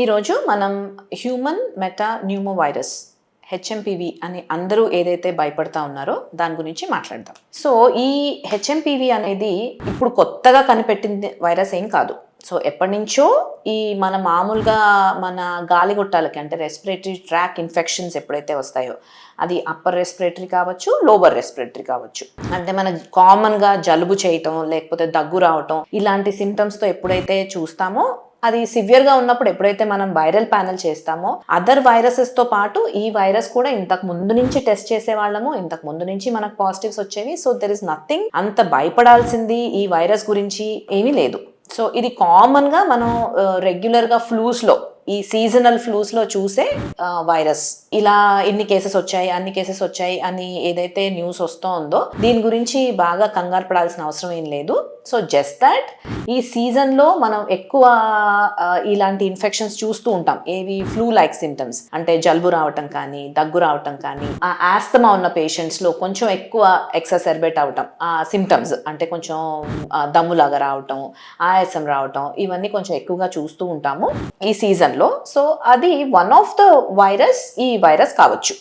ఈరోజు మనం human meta pneumo virus HMPV అని అందరూ ఏదైతే భయపడతా ఉన్నారో దాని గురించి మాట్లాడదాం. సో ఈ హెచ్ఎంపివి అనేది ఇప్పుడు కొత్తగా కనిపెట్టింది వైరస్ ఏం కాదు. సో ఎప్పటి నుంచో ఈ మామూలుగా మన గాలిగొట్టాలకి అంటే రెస్పిరేటరీ ట్రాక్ ఇన్ఫెక్షన్స్ ఎప్పుడైతే వస్తాయో అది అప్పర్ రెస్పిరేటరీ కావచ్చు, లోవర్ రెస్పిరేటరీ కావచ్చు. అంటే మన కామన్గా జలుబు చేయటం లేకపోతే దగ్గు రావటం ఇలాంటి సిమ్టమ్స్తో ఎప్పుడైతే చూస్తామో అది సివియర్గా ఉన్నప్పుడు ఎప్పుడైతే మనం వైరల్ ప్యానెల్ చేస్తామో అదర్ వైరసెస్తో పాటు ఈ వైరస్ కూడా ఇంతకు ముందు నుంచి టెస్ట్ చేసేవాళ్ళము, ఇంతకు ముందు నుంచి మనకు పాజిటివ్స్ వచ్చేవి. సో దెర్ ఇస్ నథింగ్ అంత భయపడాల్సింది ఈ వైరస్ గురించి ఏమీ లేదు. సో ఇది కామన్గా మనం రెగ్యులర్గా ఫ్లూస్లో ఈ సీజనల్ ఫ్లూస్లో చూసే వైరస్. ఇలా ఇన్ని కేసెస్ వచ్చాయి అన్ని కేసెస్ వచ్చాయి అని ఏదైతే న్యూస్ వస్తుందో దీని గురించి బాగా కంగారు పడాల్సిన అవసరం ఏం లేదు. సో జస్ట్ దట్ ఈ సీజన్లో మనం ఎక్కువ ఇలాంటి ఇన్ఫెక్షన్స్ చూస్తూ ఉంటాం. ఏవి ఫ్లూ లైక్ సిమ్టమ్స్ అంటే జలుబు రావటం కానీ, దగ్గు రావటం కానీ, ఆ ఆస్తమా ఉన్న పేషెంట్స్లో కొంచెం ఎక్కువ ఎక్ససర్బేట్ అవటం ఆ సిమ్టమ్స్ అంటే కొంచెం దమ్ములాగా రావటం, ఆయాసం రావటం ఇవన్నీ కొంచెం ఎక్కువగా చూస్తూ ఉంటాము ఈ సీజన్లో. సో అది వన్ ఆఫ్ ద వైరస్ ఈ వైరస్ కావచ్చు.